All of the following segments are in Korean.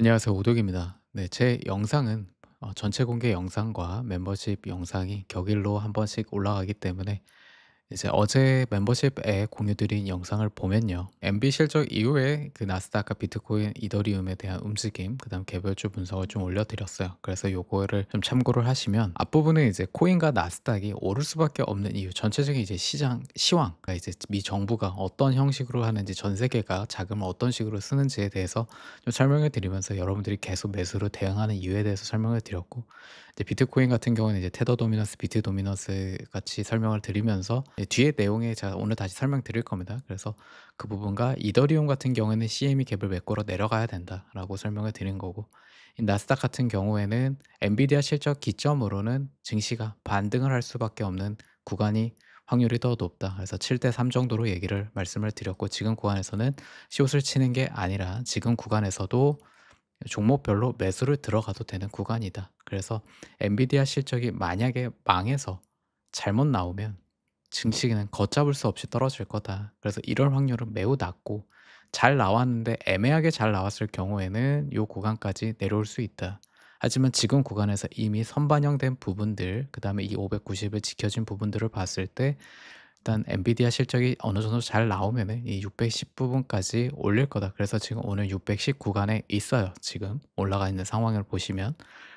안녕하세요. 오독입니다. 네, 제 영상은 전체 공개 영상과 멤버십 영상이 격일로 한 번씩 올라가기 때문에 이제 어제 멤버십에 공유드린 영상을 보면요. MB 실적 이후에 그 나스닥과 비트코인, 이더리움에 대한 움직임, 그다음 개별주 분석을 좀 올려드렸어요. 그래서 요거를 좀 참고를 하시면 앞부분에 이제 코인과 나스닥이 오를 수밖에 없는 이유, 전체적인 이제 시장 시황, 그러니까 이제 미 정부가 어떤 형식으로 하는지, 전 세계가 자금을 어떤 식으로 쓰는지에 대해서 좀 설명을 드리면서 여러분들이 계속 매수로 대응하는 이유에 대해서 설명을 드렸고, 이제 비트코인 같은 경우는 이제 테더 도미넌스, 비트 도미넌스 같이 설명을 드리면서 뒤에 내용에 제가 오늘 다시 설명드릴 겁니다. 그래서 그 부분과 이더리움 같은 경우에는 CME 갭을 메꾸러 내려가야 된다라고 설명을 드린 거고, 이 나스닥 같은 경우에는 엔비디아 실적 기점으로는 증시가 반등을 할 수밖에 없는 구간이 확률이 더 높다. 그래서 7대 3 정도로 얘기를 말씀을 드렸고, 지금 구간에서는 숏을 치는 게 아니라 지금 구간에서도 종목별로 매수를 들어가도 되는 구간이다. 그래서 엔비디아 실적이 만약에 망해서 잘못 나오면 증시는 걷잡을 수 없이 떨어질 거다. 그래서 이럴 확률은 매우 낮고, 잘 나왔는데 애매하게 잘 나왔을 경우에는 요 구간까지 내려올 수 있다. 하지만 지금 구간에서 이미 선반영된 부분들, 그다음에 이 590을 지켜진 부분들을 봤을 때 일단 엔비디아 실적이 어느 정도 잘 나오면은 이 610 부분까지 올릴 거다. 그래서 지금 오늘 610 구간에 있어요. 지금 올라가 있는 상황을 보시면.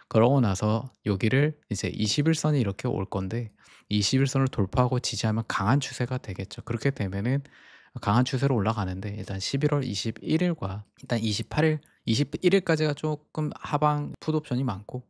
그러고 나서 여기를 이제 21선이 이렇게 올 건데, 21선을 돌파하고 지지하면 강한 추세가 되겠죠. 그렇게 되면은 강한 추세로 올라가는데, 일단 11월 21일과 일단 28일, 21일까지가 조금 하방 풋옵션이 많고,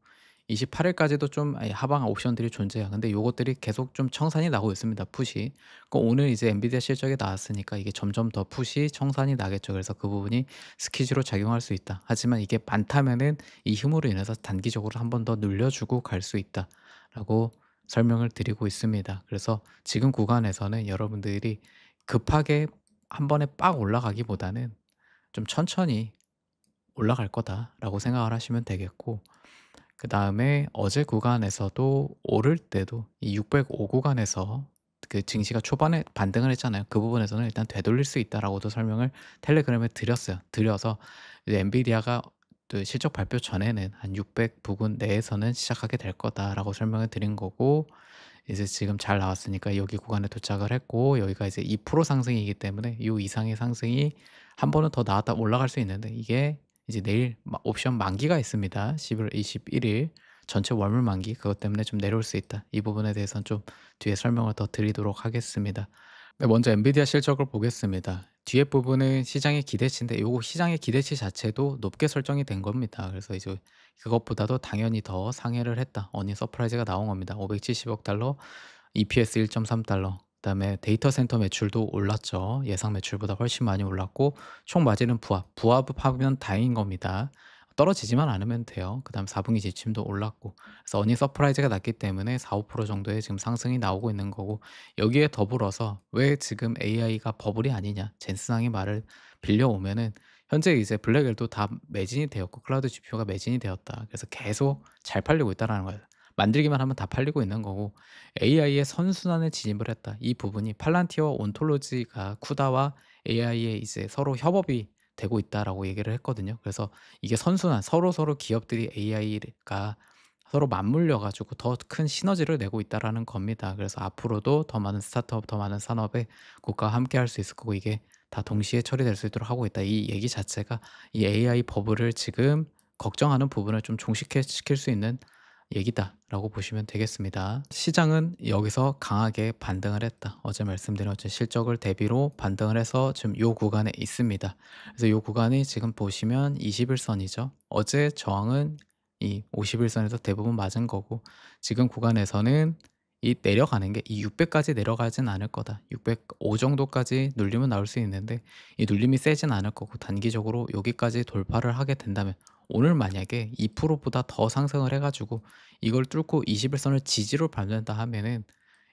28일까지도 좀 하방 옵션들이 존재해요. 근데 요것들이 계속 좀 청산이 나고 있습니다, 풋이. 오늘 이제 엔비디아 실적이 나왔으니까 이게 점점 더 풋이 청산이 나겠죠. 그래서 그 부분이 스키즈로 작용할 수 있다. 하지만 이게 많다면은 이 힘으로 인해서 단기적으로 한 번 더 늘려주고 갈 수 있다라고 설명을 드리고 있습니다. 그래서 지금 구간에서는 여러분들이 급하게 한 번에 빡 올라가기보다는 좀 천천히 올라갈 거다라고 생각을 하시면 되겠고, 그다음에 어제 구간에서도 오를 때도 이 605 구간에서 그 증시가 초반에 반등을 했잖아요. 그 부분에서는 일단 되돌릴 수 있다라고도 설명을 텔레그램에 드렸어요. 드려서 이제 엔비디아가 또 실적 발표 전에는 한 600 부근 내에서는 시작하게 될 거다라고 설명을 드린 거고, 이제 지금 잘 나왔으니까 여기 구간에 도착을 했고, 여기가 이제 2% 상승이기 때문에 요 이상의 상승이 한 번은 더 나왔다 올라갈 수 있는데, 이게 이제 내일 옵션 만기가 있습니다. 11월 21일 전체 월물 만기, 그것 때문에 좀 내려올 수 있다. 이 부분에 대해서는 좀 뒤에 설명을 더 드리도록 하겠습니다. 네, 먼저 엔비디아 실적을 보겠습니다. 뒤에 부분은 시장의 기대치인데, 요거 시장의 기대치 자체도 높게 설정이 된 겁니다. 그래서 이제 그것보다도 당연히 더 상회를 했다. 어닝 서프라이즈가 나온 겁니다. 570억 달러, EPS 1.3달러. 그다음에 데이터 센터 매출도 올랐죠. 예상 매출보다 훨씬 많이 올랐고, 총 마진은 부합하면 다행인 겁니다. 떨어지지만 않으면 돼요. 그다음 4분기 지침도 올랐고, 그래서 어닝 서프라이즈가 났기 때문에 4~5% 정도의 지금 상승이 나오고 있는 거고, 여기에 더불어서 왜 지금 AI가 버블이 아니냐, 젠슨왕의 말을 빌려오면은 현재 이제 블랙엘도 다 매진이 되었고 클라우드 GPU가 매진이 되었다. 그래서 계속 잘 팔리고 있다라는 거예요. 만들기만 하면 다 팔리고 있는 거고, AI의 선순환에 진입을 했다. 이 부분이 팔란티어와 온톨로지가 쿠다와 AI의 이제 서로 협업이 되고 있다라고 얘기를 했거든요. 그래서 이게 선순환, 서로서로 기업들이 AI가 서로 맞물려 가지고 더 큰 시너지를 내고 있다라는 겁니다. 그래서 앞으로도 더 많은 스타트업, 더 많은 산업에 국가와 함께할 수 있을 거고, 이게 다 동시에 처리될 수 있도록 하고 있다. 이 얘기 자체가 이 AI 버블을 지금 걱정하는 부분을 좀 종식시킬 수 있는 얘기다라고 보시면 되겠습니다. 시장은 여기서 강하게 반등을 했다. 어제 말씀드린 어제 실적을 대비로 반등을 해서 지금 요 구간에 있습니다. 그래서 요 구간이 지금 보시면 21선이죠. 어제 저항은 이 51선에서 대부분 맞은 거고, 지금 구간에서는 이 내려가는 게 이 600까지 내려가진 않을 거다. 605 정도까지 눌림은 나올 수 있는데 이 눌림이 세진 않을 거고, 단기적으로 여기까지 돌파를 하게 된다면, 오늘 만약에 2%보다 더 상승을 해 가지고 이걸 뚫고 21선을 지지로 밟는다 하면은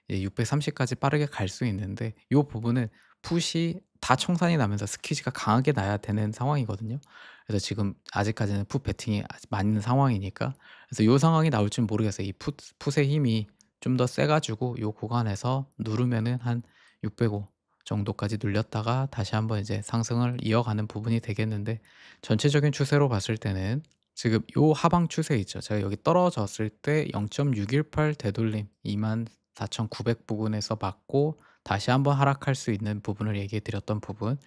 이제 630까지 빠르게 갈 수 있는데, 요 부분은 풋이 다 청산이 나면서 스퀴즈가 강하게 나야 되는 상황이거든요. 그래서 지금 아직까지는 풋 베팅이 아직 맞는 상황이니까, 그래서 요 상황이 나올 줄 모르겠어요. 이 풋의 힘이 좀 더 세 가지고 요 구간에서 누르면은 한 605 정도까지 눌렸다가 다시 한번 이제 상승을 이어가는 부분이 되겠는데, 전체적인 추세로 봤을 때는 지금 요 하방 추세 있죠. 제가 여기 떨어졌을 때 0.618 되돌림 24,900 부근에서 맞고 다시 한번 하락할 수 있는 부분을 얘기해 드렸던 부분,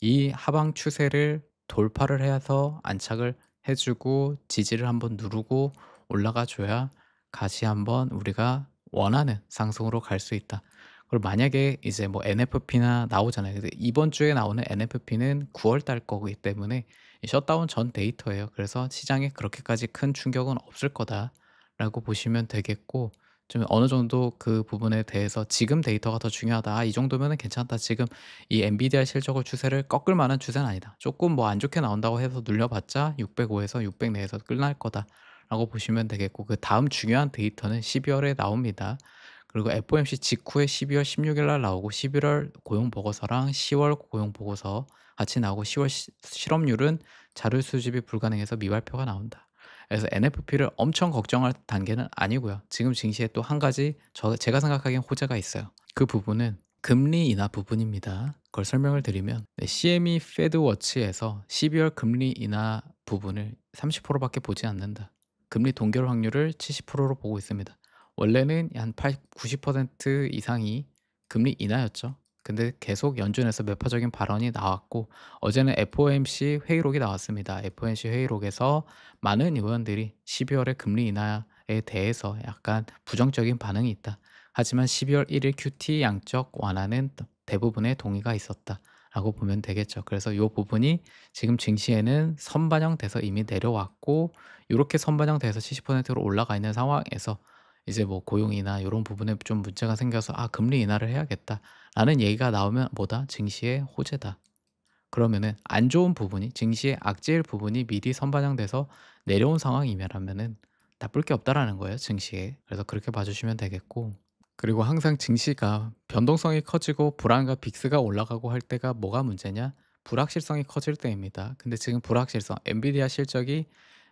이 하방 추세를 돌파를 해서 안착을 해 주고 지지를 한번 누르고 올라가 줘야 다시 한번 우리가 원하는 상승으로 갈 수 있다. 그리고 만약에 이제 뭐 NFP나 나오잖아요. 근데 이번 주에 나오는 NFP는 9월 달 거기 때문에 이 셧다운 전 데이터예요. 그래서 '시장에 그렇게까지 큰 충격은 없을 거다.'라고 보시면 되겠고, 좀 어느 정도 그 부분에 대해서 '지금 데이터가 더 중요하다. 아 이 정도면은 괜찮다. 지금 이 엔비디아 실적을 추세를 꺾을 만한 추세는 아니다. 조금 뭐 안 좋게 나온다고 해서 눌려봤자 605 에서 600 내에서 끝날 거다.'라고 보시면 되겠고, 그다음 중요한 데이터는 12월 월에 나옵니다. 그리고 FOMC 직후에 12월 16일 날 나오고, 11월 고용 보고서랑 10월 고용 보고서 같이 나오고, 10월 실업률은 자료 수집이 불가능해서 미발표가 나온다. 그래서 NFP를 엄청 걱정할 단계는 아니고요. 지금 증시에 또 한 가지 제가 생각하기엔 호재가 있어요. 그 부분은 금리 인하 부분입니다. 그걸 설명을 드리면, 네, CME 페드워치에서 12월 금리 인하 부분을 30% 밖에 보지 않는다. 금리 동결 확률을 70%로 보고 있습니다. 원래는 한 90% 이상이 금리 인하였죠. 근데 계속 연준에서 매파적인 발언이 나왔고, 어제는 FOMC 회의록이 나왔습니다. FOMC 회의록에서 많은 의원들이 12월에 금리 인하에 대해서 약간 부정적인 반응이 있다. 하지만 12월 1일 QT 양적 완화는 대부분의 동의가 있었다라고 보면 되겠죠. 그래서 이 부분이 지금 증시에는 선반영돼서 이미 내려왔고, 이렇게 선반영돼서 70%로 올라가 있는 상황에서 이제 뭐 고용이나 이런 부분에 좀 문제가 생겨서 '아 금리 인하를 해야겠다.'라는 얘기가 나오면 뭐다? 증시의 호재다. 그러면은 안 좋은 부분이, 증시의 악재일 부분이 미리 선반영돼서 내려온 상황이면은 나쁠 게 없다라는 거예요, 증시에. 그래서 그렇게 봐 주시면 되겠고, 그리고 항상 증시가 변동성이 커지고 불안과 빅스가 올라가고 할 때가 뭐가 문제냐? 불확실성이 커질 때입니다. 근데 지금 불확실성, 엔비디아 실적이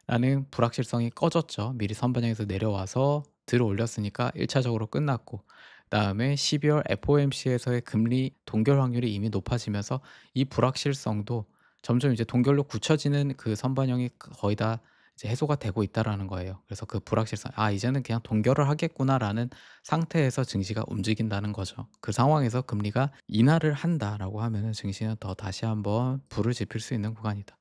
라는 불확실성이 꺼졌죠. 미리 선반영해서 내려와서 들어올렸으니까 1 차적으로 끝났고, 그다음에 12월 FOMC에서의 금리 동결 확률이 이미 높아지면서 이 불확실성도 점점 이제 동결로 굳혀지는 그 선반영이 거의 다 이제 해소가 되고 있다라는 거예요. 그래서 그 불확실성 '아 이제는 그냥 동결을 하겠구나.'라는 상태에서 증시가 움직인다는 거죠. 그 상황에서 금리가 인하를 한다라고 하면은 증시는 더 다시 한번 불을 지필 수 있는 구간이다.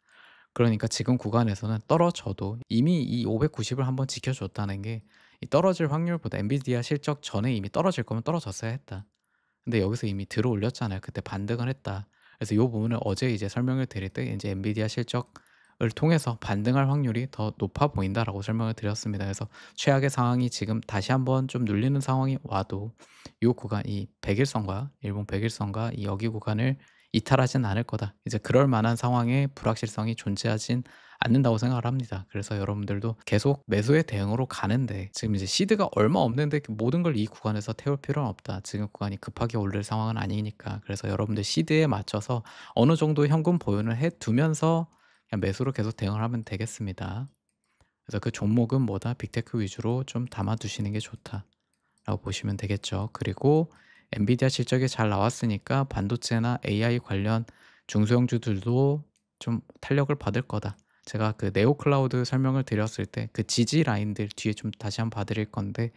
그러니까 지금 구간에서는 떨어져도 이미 이 590을 한번 지켜줬다는 게, 이 떨어질 확률보다 엔비디아 실적 전에 이미 떨어질 거면 떨어졌어야 했다. 근데 여기서 이미 들어올렸잖아요. 그때 반등을 했다. 그래서 요 부분을 어제 이제 설명을 드릴 때 이제 엔비디아 실적을 통해서 반등할 확률이 더 높아 보인다라고 설명을 드렸습니다. 그래서 최악의 상황이 지금 다시 한번 좀 눌리는 상황이 와도 요 구간, 이 100일선과 일봉 100일선과 이 여기 구간을 이탈하진 않을 거다. 이제 그럴 만한 상황에 불확실성이 존재하진 않는다고 생각을 합니다. 그래서 여러분들도 계속 매수의 대응으로 가는데, 지금 이제 시드가 얼마 없는데 그 모든 걸 이 구간에서 태울 필요는 없다. 지금 구간이 급하게 오를 상황은 아니니까. 그래서 여러분들 시드에 맞춰서 어느 정도 현금 보유를 해 두면서 그냥 매수로 계속 대응을 하면 되겠습니다. 그래서 그 종목은 뭐다? 빅테크 위주로 좀 담아 두시는 게 좋다라고 보시면 되겠죠. 그리고 엔비디아 실적이 잘 나왔으니까 반도체나 AI 관련 중소형주들도 좀 탄력을 받을 거다. 제가 그 네오 클라우드 설명을 드렸을 때 그 지지 라인들 뒤에 좀 다시 한번 봐 드릴 건데,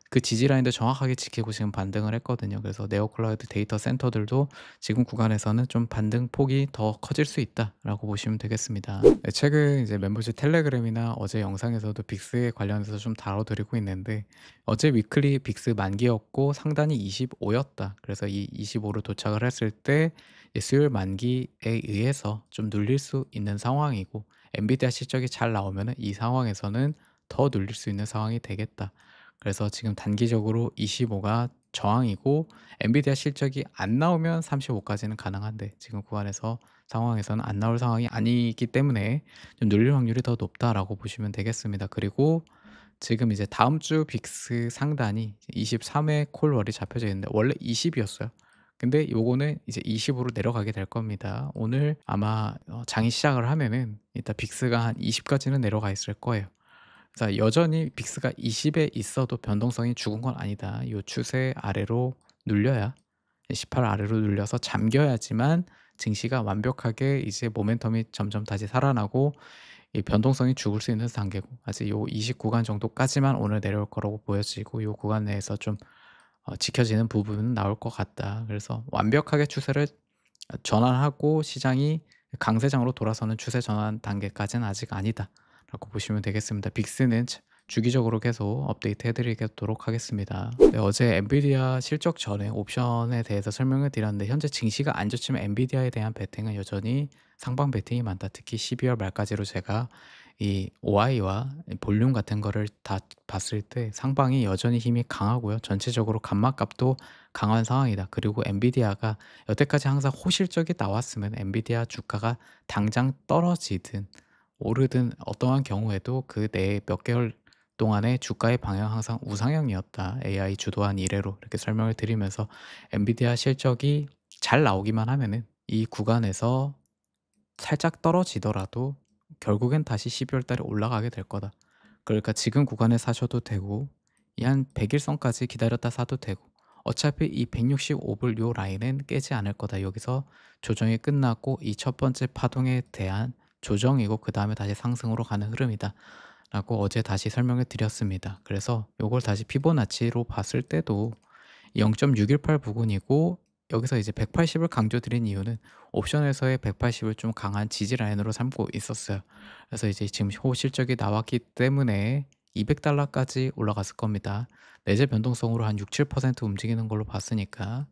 그 지지 라인들 정확하게 지키고 지금 반등을 했거든요. 그래서 네오 클라우드 데이터 센터들도 지금 구간에서는 좀 반등 폭이 더 커질 수 있다라고 보시면 되겠습니다. 네, 최근 이제 멤버십 텔레그램이나 어제 영상에서도 빅스에 관련해서 좀 다뤄드리고 있는데, 어제 위클리 빅스 만기였고 상단이 25였다. 그래서 이 25로 도착을 했을 때 이제 수요일 만기에 의해서 좀 눌릴 수 있는 상황이고, 엔비디아 실적이 잘 나오면은 이 상황에서는 더 눌릴 수 있는 상황이 되겠다. 그래서 지금 단기적으로 25가 저항이고, 엔비디아 실적이 안 나오면 35까지는 가능한데 지금 구간에서 상황에서는 안 나올 상황이 아니기 때문에 좀 눌릴 확률이 더 높다라고 보시면 되겠습니다. 그리고 지금 이제 다음 주 빅스 상단이 23회 콜월이 잡혀져 있는데 원래 20이었어요. 근데 요거는 이제 20으로 내려가게 될 겁니다. 오늘 아마 장이 시작을 하면은 이따 빅스가 한 20까지는 내려가 있을 거예요. 자, 여전히 빅스가 20에 있어도 변동성이 죽은 건 아니다. 요 추세 아래로 눌려야 18 아래로 눌려서 잠겨야지만 증시가 완벽하게 이제 모멘텀이 점점 다시 살아나고 이 변동성이 죽을 수 있는 단계고, 아직 요 20 구간 정도까지만 오늘 내려올 거라고 보여지고, 요 구간 내에서 좀 지켜지는 부분은 나올 것 같다. 그래서 완벽하게 추세를 전환하고 시장이 강세장으로 돌아서는 추세 전환 단계까지는 아직 아니다라고 보시면 되겠습니다. 빅스는 주기적으로 계속 업데이트 해드리도록 하겠습니다. 네, 어제 엔비디아 실적 전에 옵션에 대해서 설명을 드렸는데, 현재 증시가 안 좋지만 엔비디아에 대한 베팅은 여전히 상방 베팅이 많다. 특히 12월 말까지로 제가 이 OI와 볼륨 같은 거를 다 봤을 때 상방이 여전히 힘이 강하고요. 전체적으로 감마값도 강한 상황이다. 그리고 엔비디아가 여태까지 항상 호실적이 나왔으면 엔비디아 주가가 당장 떨어지든 오르든 어떠한 경우에도 그 내에 몇 개월 동안의 주가의 방향 항상 우상향이었다. AI 주도한 이래로 이렇게 설명을 드리면서, 엔비디아 실적이 잘 나오기만 하면은 이 구간에서 살짝 떨어지더라도 결국엔 다시 12월 달에 올라가게 될 거다. 그러니까 지금 구간에 사셔도 되고 이 한 100 일선까지 기다렸다 사도 되고, 어차피 이 165불 요 라인은 깨지 않을 거다. 여기서 조정이 끝났고 이 첫 번째 파동에 대한 조정이고 그다음에 다시 상승으로 가는 흐름이다 라고 어제 다시 설명을 드렸습니다. 그래서 요걸 다시 피보나치로 봤을 때도 0.618 부근이고, 여기서 이제 180을 강조드린 이유는 옵션에서의 180을 좀 강한 지지 라인으로 삼고 있었어요. 그래서 이제 지금 호실적이 나왔기 때문에 200달러까지 올라갔을 겁니다. 내재 변동성으로 한 6, 7% 움직이는 걸로 봤으니까.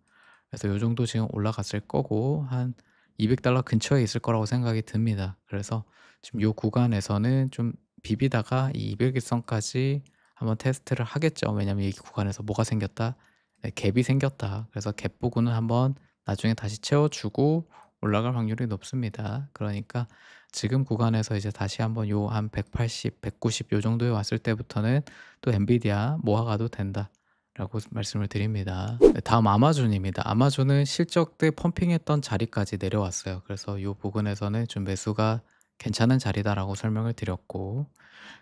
그래서 요 정도 지금 올라갔을 거고 한 200달러 근처에 있을 거라고 생각이 듭니다. 그래서 지금 요 구간에서는 좀 비비다가 이 200일선까지 한번 테스트를 하겠죠. 왜냐면 이 구간에서 뭐가 생겼다? 네, 갭이 생겼다. 그래서 갭 부분은 한번 나중에 다시 채워주고 올라갈 확률이 높습니다. 그러니까 지금 구간에서 이제 다시 한번 요 한 180, 190 요 정도에 왔을 때부터는 또 엔비디아 모아가도 된다라고 말씀을 드립니다. 네, 다음 아마존입니다. 아마존은 실적 때 펌핑했던 자리까지 내려왔어요. 그래서 요 부분에서는 좀 매수가 괜찮은 자리다라고 설명을 드렸고,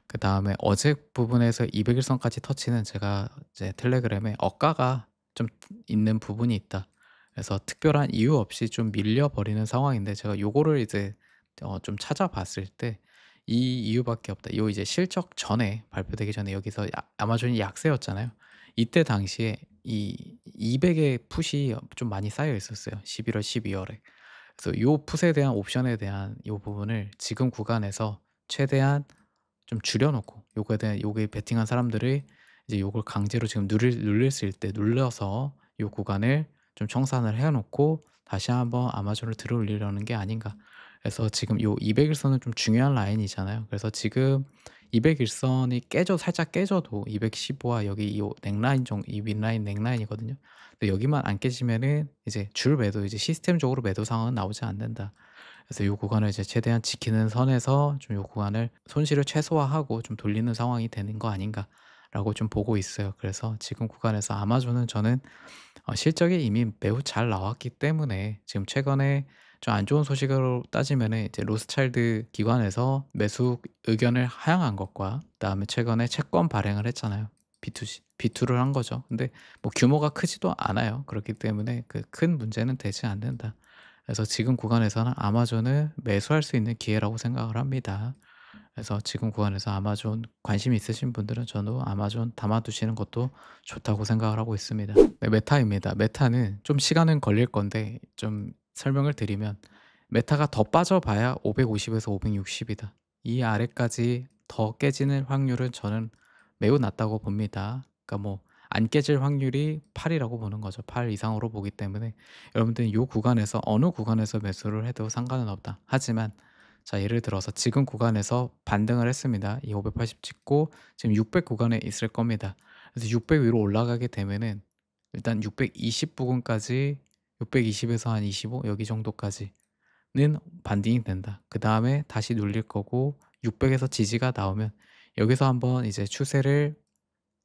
그다음에 어제 부분에서 200일선까지 터치는 제가 이제 텔레그램에 억가가 좀 있는 부분이 있다. 그래서 특별한 이유 없이 좀 밀려 버리는 상황인데, 제가 요거를 이제 좀 찾아봤을 때 이 이유밖에 없다. 요 이제 실적 전에 발표되기 전에 여기서 아마존이 약세였잖아요. 이때 당시에 이 200의 풋이 좀 많이 쌓여 있었어요. 11월, 12월에. 그래서 요 풋에 대한 옵션에 대한 요 부분을 지금 구간에서 최대한 좀 줄여 놓고, 요거에 대한 요게 베팅한 사람들이 이제 요걸 강제로 지금 눌렸을 때 눌러서 요 구간을 좀 청산을 해 놓고 다시 한번 아마존을 들어올리려는 게 아닌가. 그래서 지금 요 200 일선은 좀 중요한 라인이잖아요. 그래서 지금 200 일선이 살짝 깨져도 215와 여기 요 넥라인 이 윗라인 넥라인이거든요. 근데 여기만 안 깨지면은 이제 줄 매도, 이제 시스템적으로 매도 상황은 나오지 않는다. 그래서 요 구간을 이제 최대한 지키는 선에서 좀 요 구간을 손실을 최소화하고 좀 돌리는 상황이 되는 거 아닌가라고 좀 보고 있어요. 그래서 지금 구간에서 아마존은 저는 실적이 이미 매우 잘 나왔기 때문에 지금 최근에 좀 안 좋은 소식으로 따지면은 이제 로스차일드 기관에서 매수 의견을 하향한 것과, 그다음에 최근에 채권 발행을 했잖아요. B2를 한 거죠. 근데 뭐 규모가 크지도 않아요. 그렇기 때문에 그 큰 문제는 되지 않는다. 그래서 지금 구간에서는 아마존을 매수할 수 있는 기회라고 생각을 합니다. 그래서 지금 구간에서 아마존 관심 있으신 분들은 저도 아마존 담아 두시는 것도 좋다고 생각을 하고 있습니다. 네, 메타입니다. 메타는 좀 시간은 걸릴 건데 좀 설명을 드리면, 메타가 더 빠져봐야 550에서 560이다. 이 아래까지 더 깨지는 확률은 저는 매우 낮다고 봅니다. 그러니까 뭐 안 깨질 확률이 8이라고 보는 거죠. 8 이상으로 보기 때문에 여러분들은 요 구간에서 어느 구간에서 매수를 해도 상관은 없다. 하지만 자, 예를 들어서 지금 구간에서 반등을 했습니다. 이 580 찍고 지금 600 구간에 있을 겁니다. 그래서 600 위로 올라가게 되면은 일단 620 부근까지, 620에서 한 25 여기 정도까지는 반등이 된다. 그다음에 다시 눌릴 거고 600에서 지지가 나오면 여기서 한번 이제 추세를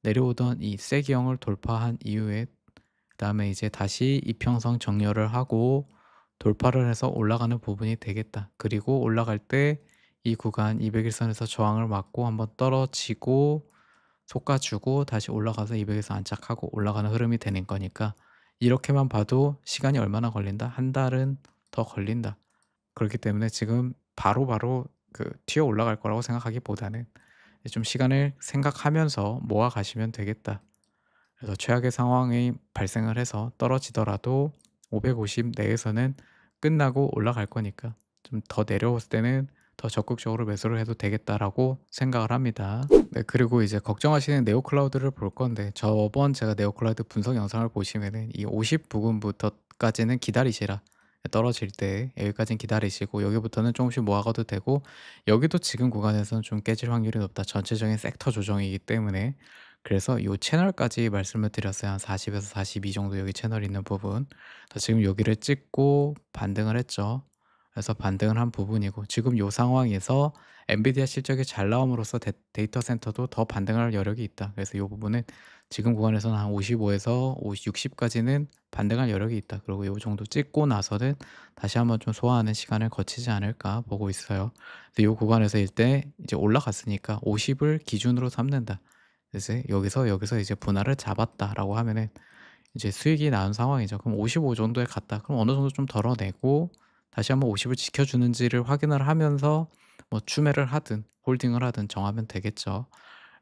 내려오던 이 세기형을 돌파한 이후에 그다음에 이제 다시 이평선 정렬을 하고 돌파를 해서 올라가는 부분이 되겠다. 그리고 올라갈 때 이 구간 200일선에서 저항을 맞고 한번 떨어지고 솎아주고 다시 올라가서 200에서 안착하고 올라가는 흐름이 되는 거니까, 이렇게만 봐도 시간이 얼마나 걸린다? 한 달은 더 걸린다. 그렇기 때문에 지금 바로바로 튀어 올라갈 거라고 생각하기보다는 좀 시간을 생각하면서 모아 가시면 되겠다. 그래서 최악의 상황이 발생을 해서 떨어지더라도 550 내에서는 끝나고 올라갈 거니까 좀 더 내려왔을 때는 더 적극적으로 매수를 해도 되겠다라고 생각을 합니다. 네, 그리고 이제 걱정하시는 네오클라우드를 볼 건데, 저번 제가 네오클라우드 분석 영상을 보시면은 이 50 부근부터까지는 기다리시라. 떨어질 때 여기까지는 기다리시고 여기부터는 조금씩 모아가도 되고, 여기도 지금 구간에서는 좀 깨질 확률이 높다. 전체적인 섹터 조정이기 때문에. 그래서 요 채널까지 말씀을 드렸어요. 한 40에서 42 정도 여기 채널 있는 부분. 그래서 지금 여기를 찍고 반등을 했죠. 그래서 반등을 한 부분이고, 지금 요 상황에서 엔비디아 실적이 잘 나옴으로써 데이터 센터도 더 반등할 여력이 있다. 그래서 요 부분은 지금 구간에서는 한 55에서 60까지는 반등할 여력이 있다. 그리고 요 정도 찍고 나서는 다시 한번 좀 소화하는 시간을 거치지 않을까 보고 있어요. 그래서 요 구간에서 일대 이제 올라갔으니까 50을 기준으로 삼는다. 그래서 여기서 이제 분할을 잡았다라고 하면은 이제 수익이 나는 상황이죠. 그럼 55 정도에 갔다. 그럼 어느 정도 좀 덜어내고 다시 한번 50을 지켜주는지를 확인을 하면서 뭐 추매를 하든 홀딩을 하든 정하면 되겠죠.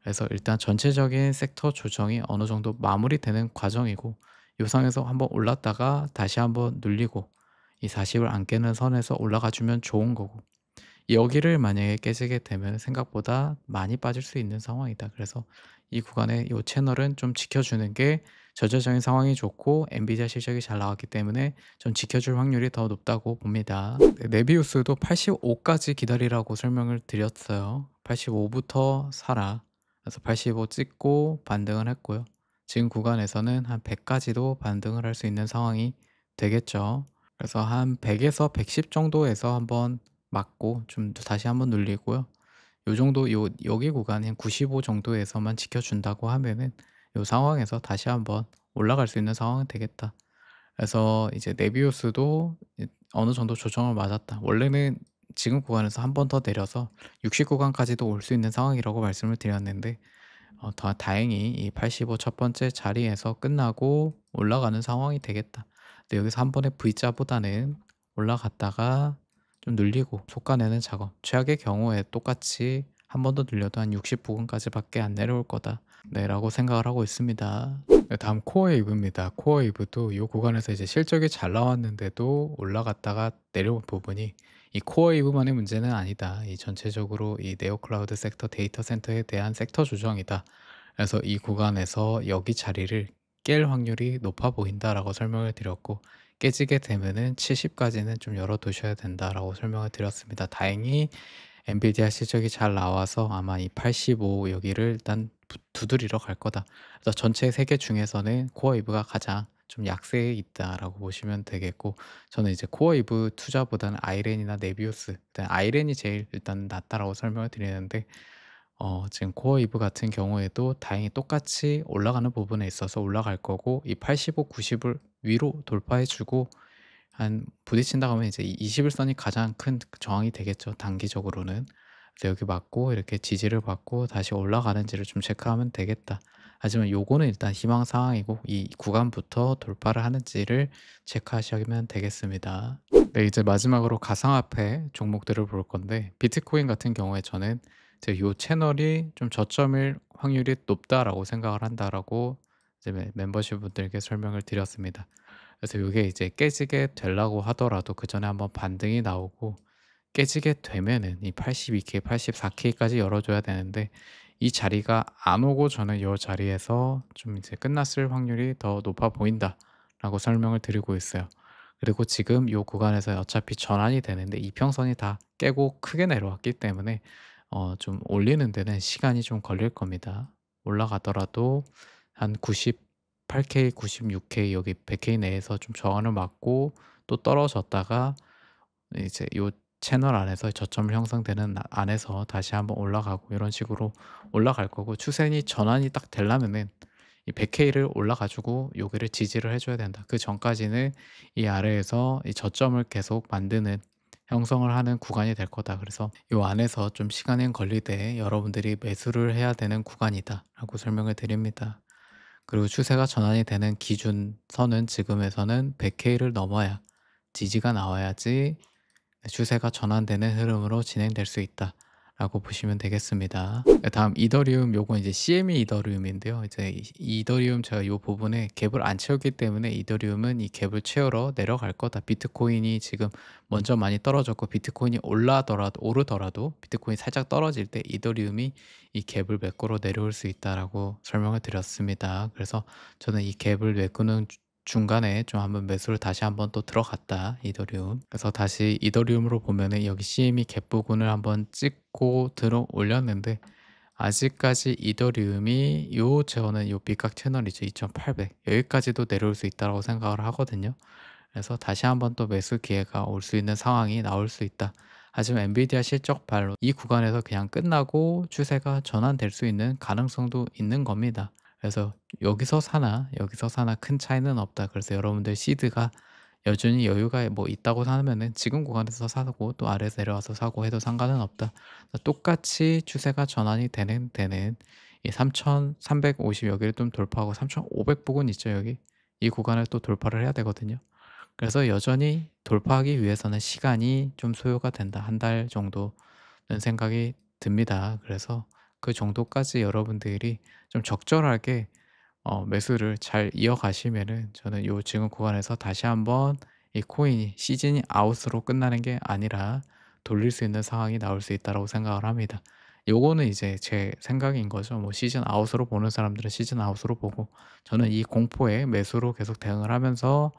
그래서 일단 전체적인 섹터 조정이 어느 정도 마무리되는 과정이고, 요 상에서 한번 올랐다가 다시 한번 눌리고 이 40을 안 깨는 선에서 올라가 주면 좋은 거고, 여기를 만약에 깨지게 되면 생각보다 많이 빠질 수 있는 상황이다. 그래서 이 구간에 이 채널은 좀 지켜주는 게 전체적인 상황이 좋고 엔비디아 실적이 잘 나왔기 때문에 좀 지켜줄 확률이 더 높다고 봅니다. 네, 네비우스도 85까지 기다리라고 설명을 드렸어요. 85부터 사라. 그래서 85 찍고 반등을 했고요. 지금 구간에서는 한 100까지도 반등을 할 수 있는 상황이 되겠죠. 그래서 한 100에서 110 정도에서 한번 맞고 좀 다시 한번 눌리고요. 요 정도 여기 구간인 95 정도에서만 지켜준다고 하면은 요 상황에서 다시 한번 올라갈 수 있는 상황은 되겠다. 그래서 이제 네비우스도 어느 정도 조정을 맞았다. 원래는 지금 구간에서 한 번 더 내려서 60 구간까지도 올 수 있는 상황이라고 말씀을 드렸는데, 다행히 이 85 첫 번째 자리에서 끝나고 올라가는 상황이 되겠다. 근데 여기서 한 번에 V자보다는 올라갔다가 좀 늘리고 솎아내는 작업. 최악의 경우에 똑같이 한 번 더 늘려도 한 60 부근까지밖에 안 내려올 거다. 네, 라고 생각을 하고 있습니다. 네, 다음 코어웨이브입니다. 코어웨이브도 이 구간에서 이제 실적이 잘 나왔는데도 올라갔다가 내려온 부분이 이 코어웨이브만의 문제는 아니다. 이 전체적으로 이 네오클라우드 섹터 데이터 센터에 대한 섹터 조정이다. 그래서 이 구간에서 여기 자리를 깰 확률이 높아 보인다라고 설명을 드렸고, 깨지게 되면은 70까지는 좀 열어두셔야 된다라고 설명을 드렸습니다. 다행히 엔비디아 실적이 잘 나와서 아마 이 85 여기를 일단 두드리러 갈 거다. 그래서 전체 세 개 중에서는 코어 이브가 가장 좀 약세에 있다라고 보시면 되겠고, 저는 이제 코어 이브 투자보다는 아이렌이나 네비우스, 일단 아이렌이 제일 일단 낫다라고 설명을 드리는데, 지금 코어 이브 같은 경우에도 다행히 똑같이 올라가는 부분에 있어서 올라갈 거고, 이 85, 90을 위로 돌파해 주고 한 부딪힌다고 하면 이제 이 21선이 가장 큰 저항이 되겠죠, 단기적으로는. 그래서 여기 맞고 이렇게 지지를 받고 다시 올라가는지를 좀 체크하면 되겠다. 하지만 요거는 일단 희망 사항이고 이 구간부터 돌파를 하는지를 체크하시면 되겠습니다. 네, 이제 마지막으로 가상화폐 종목들을 볼 건데, 비트코인 같은 경우에 저는 이제 요 채널이 좀 저점일 확률이 높다라고 생각을 한다라고 이제 멤버십 분들께 설명을 드렸습니다. 그래서 요게 이제 깨지게 되려고 하더라도 그전에 한번 반등이 나오고, 깨지게 되면은 이 82K, 84K까지 열어줘야 되는데 이 자리가 안 오고 저는 요 자리에서 좀 이제 끝났을 확률이 더 높아 보인다라고 설명을 드리고 있어요. 그리고 지금 요 구간에서 어차피 전환이 되는데 이평선이 다 깨고 크게 내려왔기 때문에 좀 올리는 데는 시간이 좀 걸릴 겁니다. 올라가더라도 한 98K, 96K 여기 100K 내에서 좀 저항을 맞고 또 떨어졌다가 이제 요 채널 안에서 저점 형성되는 안에서 다시 한번 올라가고 이런 식으로 올라갈 거고, 추세니 전환이 딱 되려면은 이 100K를 올라가 지고 여기를 지지를 해 줘야 된다. 그전까지는 이 아래에서 이 저점을 계속 만드는 형성을 하는 구간이 될 거다. 그래서 요 안에서 좀 시간은 걸리되 여러분들이 매수를 해야 되는 구간이다라고 설명을 드립니다. 그리고 추세가 전환이 되는 기준선은 지금에서는 100K를 넘어야 지지가 나와야지 추세가 전환되는 흐름으로 진행될 수 있다라고 보시면 되겠습니다. 네, 다음 이더리움 요건 이제 CME 이더리움인데요. 이제 이 이더리움 제가 요 부분에 갭을 안 채웠기 때문에 이더리움은 이 갭을 채우러 내려갈 거다. 비트코인이 지금 먼저 많이 떨어졌고 비트코인이 오르더라도 비트코인이 살짝 떨어질 때 이더리움이 이 갭을 메꾸러 내려올 수 있다라고 설명을 드렸습니다. 그래서 저는 이 갭을 메꾸는 중간에 좀 한번 매수를 다시 한번 또 들어갔다 이더리움. 그래서 다시 이더리움으로 보면은 여기 CME 갭 부분을 한번 찍고 들어 올렸는데 아직까지 이더리움이 저는 요 밑각 채널이죠. 2,800 여기까지도 내려올 수 있다고 생각을 하거든요. 그래서 다시 한번 또 매수 기회가 올 수 있는 상황이 나올 수 있다. 하지만 엔비디아 실적 발로 이 구간에서 그냥 끝나고 추세가 전환될 수 있는 가능성도 있는 겁니다. 그래서 여기서 사나 큰 차이는 없다. 그래서 여러분들 시드가 여전히 여유가 뭐 있다고 하면은 지금 구간에서 사고 또 아래에서 내려와서 사고 해도 상관은 없다. 똑같이 추세가 전환이 되는 이 3,350 여기를 좀 돌파하고 3,500 부근 있죠, 여기. 이 구간을 또 돌파를 해야 되거든요. 그래서 여전히 돌파하기 위해서는 시간이 좀 소요가 된다. 한 달 정도는 생각이 듭니다. 그래서 그 정도까지 여러분들이 좀 적절하게 매수를 잘 이어가시면은 저는 요 지금 구간에서 다시 한번 이 코인이 시즌이 아웃으로 끝나는 게 아니라 돌릴 수 있는 상황이 나올 수 있다라고 생각을 합니다. 요거는 이제 제 생각인 거죠. 뭐 시즌 아웃으로 보는 사람들은 시즌 아웃으로 보고 저는 이 공포에 매수로 계속 대응을 하면서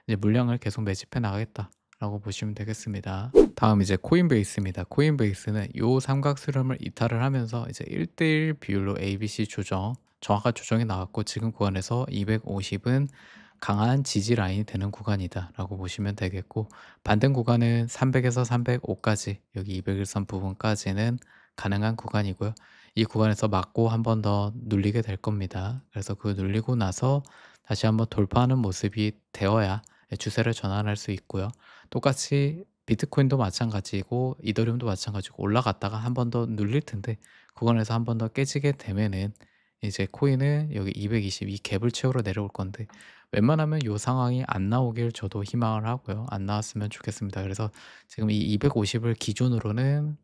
이제 물량을 계속 매집해 나가겠다라고 보시면 되겠습니다. 다음 이제 코인베이스입니다. 코인베이스는 요 삼각수렴을 이탈을 하면서 이제 1대1 비율로 ABC 조정 정확한 조정이 나왔고 지금 구간에서 250은 강한 지지 라인이 되는 구간이다라고 보시면 되겠고 반등 구간은 300에서 305까지 여기 201선 부분까지는 가능한 구간이고요. 이 구간에서 맞고 한 번 더 눌리게 될 겁니다. 그래서 그 눌리고 나서 다시 한번 돌파하는 모습이 되어야 추세를 전환할 수 있고요. 똑같이 비트코인도 마찬가지고 이더리움도 마찬가지고 올라갔다가 한 번 더 눌릴 텐데 구간에서 한 번 더 깨지게 되면은 이제 코인은 여기 220 이 갭을 채우러 내려올 건데 웬만하면 요 상황이 안 나오길 저도 희망을 하고요. 안 나왔으면 좋겠습니다. 그래서 지금 이 250을 기준으로는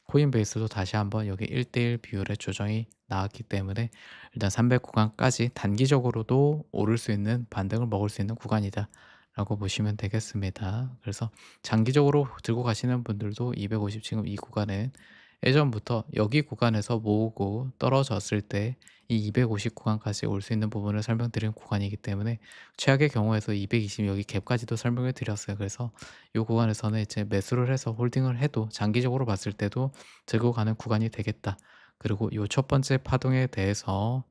코인베이스도 다시 한번 여기 1대1 비율의 조정이 나왔기 때문에 일단 300 구간까지 단기적으로도 오를 수 있는 반등을 먹을 수 있는 구간이다라고 보시면 되겠습니다. 그래서 장기적으로 들고 가시는 분들도 250 지금 이 구간은 예전부터 여기 구간에서 모으고 떨어졌을 때 이 250 구간까지 올 수 있는 부분을 설명드린 구간이기 때문에 최악의 경우에서 220 여기 갭까지도 설명을 드렸어요. 그래서 이 구간에서는 이제 매수를 해서 홀딩을 해도 장기적으로 봤을 때도 들고 가는 구간이 되겠다. 그리고 이 첫 번째 파동에 대해서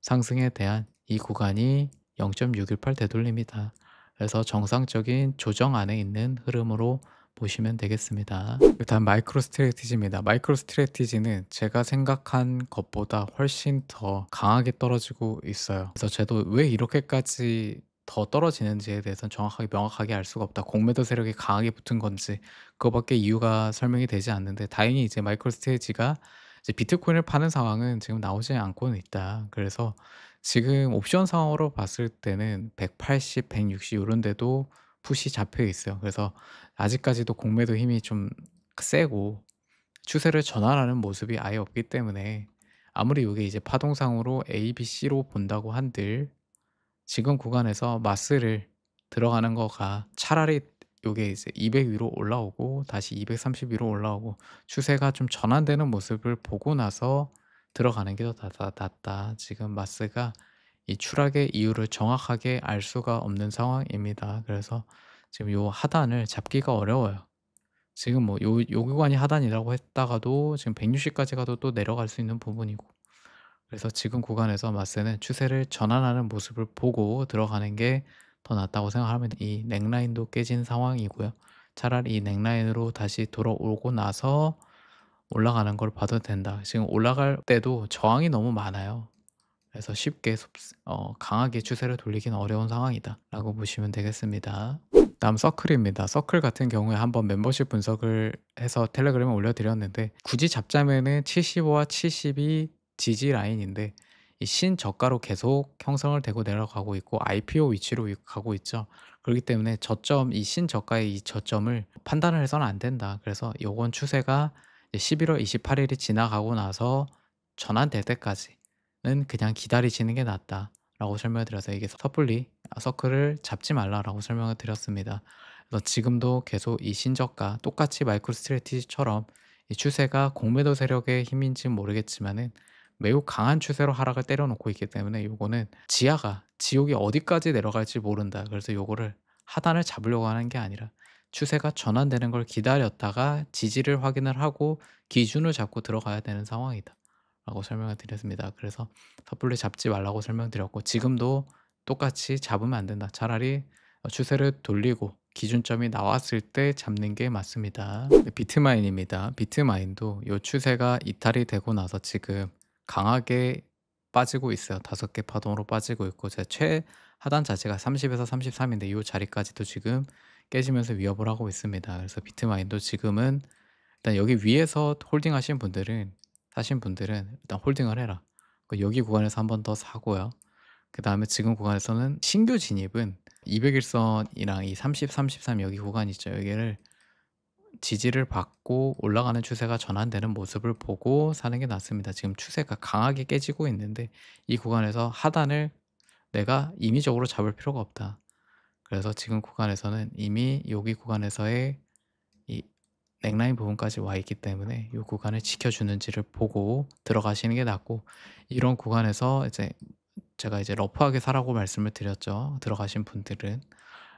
상승에 대한 이 구간이 0.618 되돌립니다. 그래서 정상적인 조정 안에 있는 흐름으로 보시면 되겠습니다. 일단 마이크로 스트래티지입니다. 마이크로 스트래티지는 제가 생각한 것보다 훨씬 더 강하게 떨어지고 있어요. 그래서 저도 왜 이렇게까지 더 떨어지는지에 대해서는 정확하게 명확하게 알 수가 없다. 공매도 세력이 강하게 붙은 건지 그거밖에 이유가 설명이 되지 않는데 다행히 이제 마이크로 스트래티지가 이제 비트코인을 파는 상황은 지금 나오지 않고는 있다. 그래서 지금 옵션 상황으로 봤을 때는 180, 160 요런 데도 풋이 잡혀 있어요. 그래서 아직까지도 공매도 힘이 좀 세고 추세를 전환하는 모습이 아예 없기 때문에 아무리 요게 이제 파동상으로 A, B, C로 본다고 한들 지금 구간에서 마스를 들어가는 거가 차라리 요게 이제 200 위로 올라오고 다시 230 위로 올라오고 추세가 좀 전환되는 모습을 보고 나서 들어가는 게 더 낫다. 지금 마스가 이 추락의 이유를 정확하게 알 수가 없는 상황입니다. 그래서 지금 요 하단을 잡기가 어려워요. 지금 뭐 요 구간이 하단이라고 했다가도 지금 160 까지 가도 또 내려갈 수 있는 부분이고 그래서 지금 구간에서 마스는 추세를 전환하는 모습을 보고 들어가는 게 더 낫다고 생각합니다. 이 넥라인도 깨진 상황이고요. 차라리 이 넥라인으로 다시 돌아오고 나서 올라가는 걸 봐도 된다. 지금 올라갈 때도 저항이 너무 많아요. 그래서 쉽게 강하게 추세를 돌리기는 어려운 상황이다라고 보시면 되겠습니다. 다음 서클입니다. 서클 같은 경우에 한번 멤버십 분석을 해서 텔레그램에 올려드렸는데 굳이 잡자면은 75와 70이 지지 라인인데 이 신저가로 계속 형성을 되고 내려가고 있고 IPO 위치로 가고 있죠. 그렇기 때문에 저점 이 신저가의 이 저점을 판단을 해서는 안 된다. 그래서 요번 추세가 이제 11월 28 일이 지나가고 나서 전환될 때까지는 그냥 기다리시는 게 낫다라고 설명을 드려서 이게 섣불리 서클을 잡지 말라라고 설명을 드렸습니다. 그래서 지금도 계속 이 신저가 똑같이 마이크로 스트래티지처럼 이 추세가 공매도 세력의 힘인지는 모르겠지만은 매우 강한 추세로 하락을 때려 놓고 있기 때문에 요거는 지하가 지옥이 어디까지 내려갈지 모른다. 그래서 요거를 하단을 잡으려고 하는 게 아니라 추세가 전환되는 걸 기다렸다가 지지를 확인을 하고 기준을 잡고 들어가야 되는 상황이다. 라고 설명을 드렸습니다. 그래서 섣불리 잡지 말라고 설명드렸고 지금도 똑같이 잡으면 안 된다. 차라리 추세를 돌리고 기준점이 나왔을 때 잡는 게 맞습니다. 네, 비트마인입니다. 비트마인도 요 추세가 이탈이 되고 나서 지금 강하게 빠지고 있어요. 5개 파동으로 빠지고 있고 제 최하단 자체가 30에서 33 인데 이 자리까지도 지금 깨지면서 위협을 하고 있습니다. 그래서 비트마인도 지금은 일단 여기 위에서 홀딩하신 분들은 사신 분들은 일단 홀딩을 해라. 여기 구간에서 한 번 더 사고요. 그다음에 지금 구간에서는 신규 진입은 200일선이랑 이 30, 33 여기 구간 있죠. 여기를 지지를 받고 올라가는 추세가 전환되는 모습을 보고 사는 게 낫습니다. 지금 추세가 강하게 깨지고 있는데 이 구간에서 하단을 내가 임의적으로 잡을 필요가 없다. 그래서 지금 구간에서는 이미 여기 구간에서의 이 넥라인 부분까지 와 있기 때문에 이 구간을 지켜주는지를 보고 들어가시는 게 낫고 이런 구간에서 이제 제가 이제 러프하게 사라고 말씀을 드렸죠. 들어가신 분들은.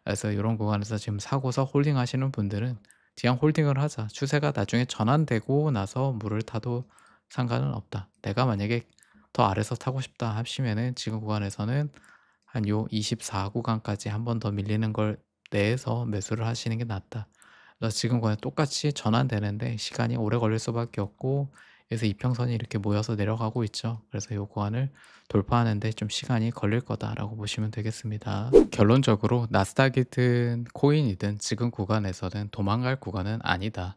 그래서 이런 구간에서 지금 사고서 홀딩하시는 분들은 그냥 홀딩을 하자. 추세가 나중에 전환되고 나서 물을 타도 상관은 없다. 내가 만약에 더 아래서 타고 싶다 하시면은 지금 구간에서는 한 요 24 구간까지 한 번 더 밀리는 걸 내에서 매수를 하시는 게 낫다. 그래서 지금 구간에 똑같이 전환되는데 시간이 오래 걸릴 수밖에 없고 그래서 이평선이 이렇게 모여서 내려가고 있죠. 그래서 요 구간을 돌파하는 데 좀 시간이 걸릴 거다라고 보시면 되겠습니다. 결론적으로 나스닥이든 코인이든 지금 구간에서는 도망갈 구간은 아니다.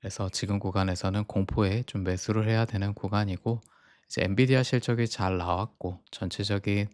그래서 지금 구간에서는 공포에 좀 매수를 해야 되는 구간이고 이제 엔비디아 실적이 잘 나왔고 전체적인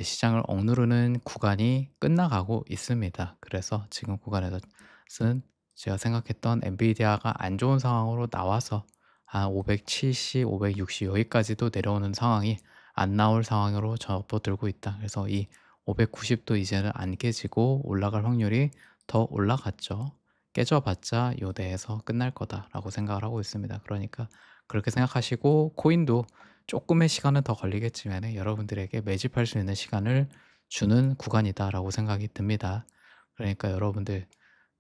시장을 억누르는 구간이 끝나가고 있습니다. 그래서 지금 구간에서는 제가 생각했던 엔비디아가 안 좋은 상황으로 나와서 한 570, 560 여기까지도 내려오는 상황이 안 나올 상황으로 접어들고 있다. 그래서 이 590도 이제는 안 깨지고 올라갈 확률이 더 올라갔죠. 깨져봤자 요 내에서 끝날 거다라고 생각을 하고 있습니다. 그러니까 그렇게 생각하시고 코인도 쪼끔의 시간은 더 걸리겠지만은 여러분들에게 매집할 수 있는 시간을 주는 구간이다라고 생각이 듭니다. 그러니까 여러분들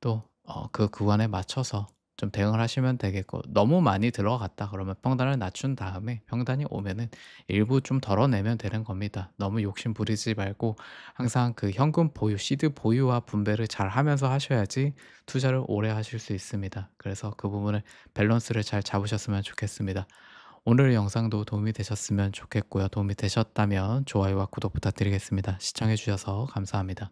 또 그 구간에 맞춰서 좀 대응을 하시면 되겠고 너무 많이 들어갔다 그러면 평단을 낮춘 다음에 평단이 오면은 일부 좀 덜어내면 되는 겁니다. 너무 욕심 부리지 말고 항상 그 현금 보유, 시드 보유와 분배를 잘하면서 하셔야지 투자를 오래 하실 수 있습니다. 그래서 그 부분을 밸런스를 잘 잡으셨으면 좋겠습니다. 오늘 영상도 도움이 되셨으면 좋겠고요. 도움이 되셨다면 좋아요와 구독 부탁드리겠습니다. 시청해 주셔서 감사합니다.